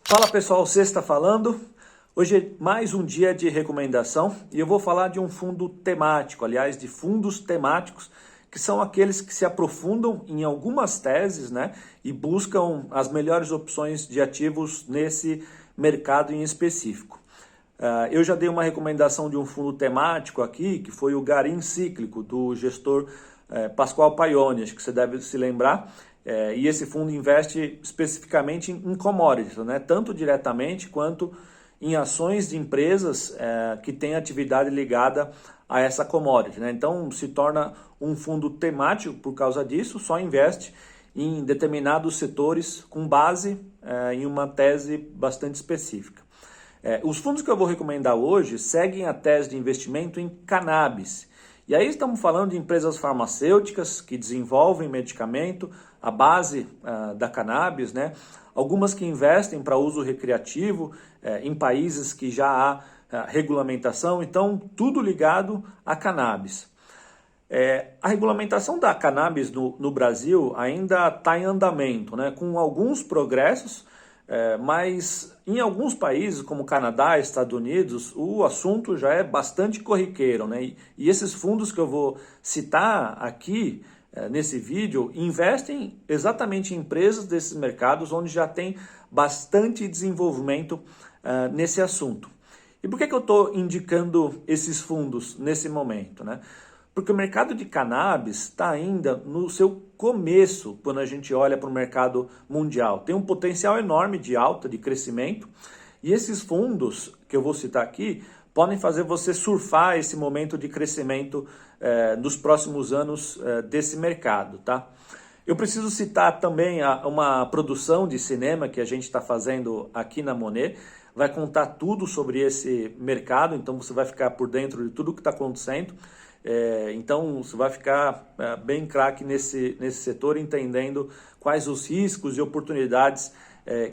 Fala pessoal, Sexta falando. Hoje é mais um dia de recomendação e eu vou falar de um fundo temático, aliás, de fundos temáticos, que são aqueles que se aprofundam em algumas teses, né, e buscam as melhores opções de ativos nesse mercado em específico. Eu já dei uma recomendação de um fundo temático aqui, que foi o Garim Cíclico, do gestor Pascoal Paioni, acho que você deve se lembrar. E esse fundo investe especificamente em commodities, né? Tanto diretamente quanto em ações de empresas que têm atividade ligada a essa commodity, né? Então se torna um fundo temático por causa disso, só investe em determinados setores com base em uma tese bastante específica. Os fundos que eu vou recomendar hoje seguem a tese de investimento em cannabis. E aí estamos falando de empresas farmacêuticas que desenvolvem medicamento à base da cannabis, né? Algumas que investem para uso recreativo em países que já há regulamentação, então tudo ligado a cannabis. A regulamentação da cannabis no Brasil ainda está em andamento, né? Com alguns progressos, mas em alguns países como Canadá, Estados Unidos, o assunto já é bastante corriqueiro, né? E esses fundos que eu vou citar aqui nesse vídeo investem exatamente em empresas desses mercados onde já tem bastante desenvolvimento nesse assunto. E por que eu estou indicando esses fundos nesse momento, né? Porque o mercado de cannabis está ainda no seu começo quando a gente olha para o mercado mundial. Tem um potencial enorme de alta, de crescimento, e esses fundos que eu vou citar aqui podem fazer você surfar esse momento de crescimento nos próximos anos desse mercado, tá? Eu preciso citar também uma produção de cinema que a gente está fazendo aqui na Monet. Vai contar tudo sobre esse mercado, então você vai ficar por dentro de tudo que está acontecendo. Então você vai ficar bem craque nesse setor, entendendo quais os riscos e oportunidades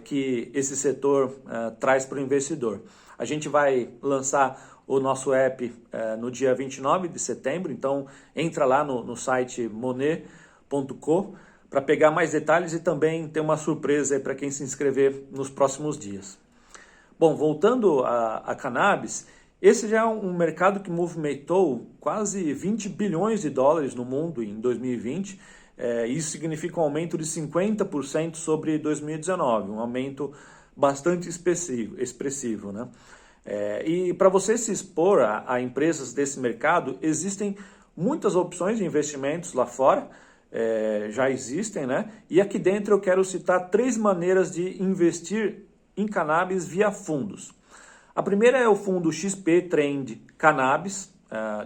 que esse setor traz para o investidor. A gente vai lançar o nosso app no dia 29 de setembro, então entra lá no site monet.com para pegar mais detalhes e também ter uma surpresa para quem se inscrever nos próximos dias. Bom, voltando a cannabis, esse já é um mercado que movimentou quase 20 bilhões de dólares no mundo em 2020. Isso significa um aumento de 50% sobre 2019, um aumento bastante expressivo, né? E para você se expor a empresas desse mercado, existem muitas opções de investimentos lá fora, já existem, né? E aqui dentro eu quero citar 3 maneiras de investir em cannabis via fundos. A primeira é o fundo XP Trend Cannabis,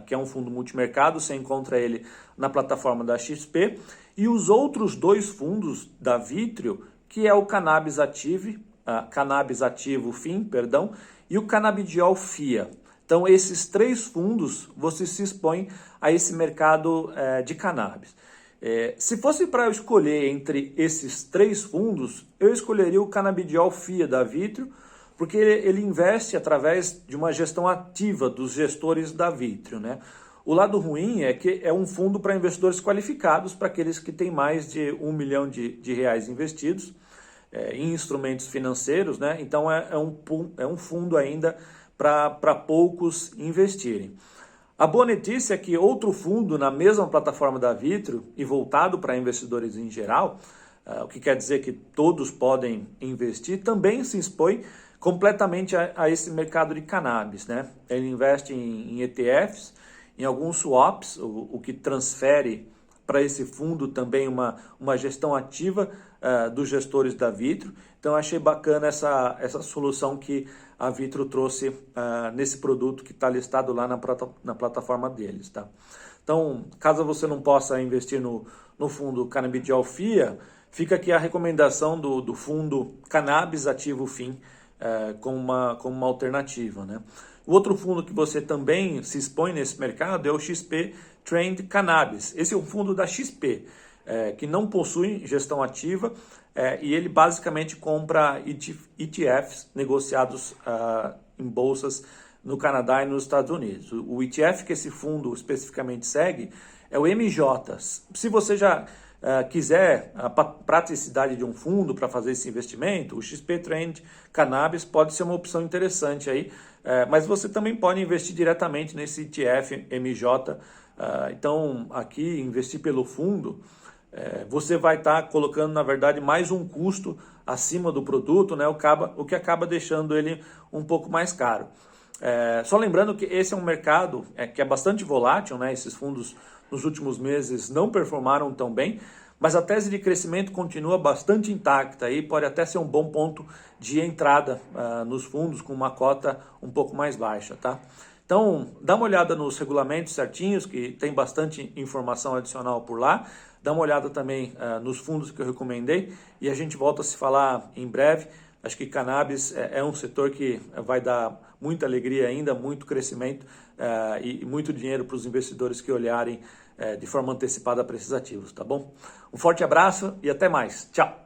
que é um fundo multimercado, você encontra ele na plataforma da XP. E os outros 2 fundos da Vitrio, que é o Cannabis Ativo FIM, perdão, e o Cannabidiol FIA. Então esses 3 fundos você se expõe a esse mercado de cannabis. Se fosse para eu escolher entre esses 3 fundos, eu escolheria o Cannabidiol FIA da Vitrio, porque ele investe através de uma gestão ativa dos gestores da Vitrio, né? O lado ruim é que é um fundo para investidores qualificados, para aqueles que têm mais de R$1 milhão de reais investidos em instrumentos financeiros, né? Então é um fundo ainda para poucos investirem. A boa notícia é que outro fundo na mesma plataforma da Vitrio e voltado para investidores em geral, o que quer dizer que todos podem investir, também se expõe completamente a esse mercado de cannabis, né? Ele investe em ETFs, em alguns swaps, o que transfere para esse fundo também uma gestão ativa dos gestores da Vitrio. Então achei bacana essa solução que a Vitrio trouxe nesse produto que está listado lá na plataforma deles, tá? Então, caso você não possa investir no fundo Cannabidiol FIA, fica aqui a recomendação do fundo Cannabis Ativo FIM, como uma alternativa, né? O outro fundo que você também se expõe nesse mercado é o XP Trend Cannabis. Esse é um fundo da XP, que não possui gestão ativa e ele basicamente compra ETFs negociados em bolsas no Canadá e nos Estados Unidos. O ETF que esse fundo especificamente segue é o MJ. Se você já quiser a praticidade de um fundo para fazer esse investimento, o XP Trend Cannabis pode ser uma opção interessante aí, mas você também pode investir diretamente nesse ETF MJ. Então, aqui, investir pelo fundo, você vai estar colocando, na verdade, mais um custo acima do produto, né? O que acaba deixando ele um pouco mais caro. Só lembrando que esse é um mercado que é bastante volátil, né? Esses fundos nos últimos meses não performaram tão bem, mas a tese de crescimento continua bastante intacta e pode até ser um bom ponto de entrada nos fundos com uma cota um pouco mais baixa, tá? Então, dá uma olhada nos regulamentos certinhos, que tem bastante informação adicional por lá. Dá uma olhada também nos fundos que eu recomendei e a gente volta a se falar em breve. Acho que cannabis é um setor que vai dar muita alegria ainda, muito crescimento e muito dinheiro para os investidores que olharem de forma antecipada para esses ativos, tá bom? Um forte abraço e até mais. Tchau!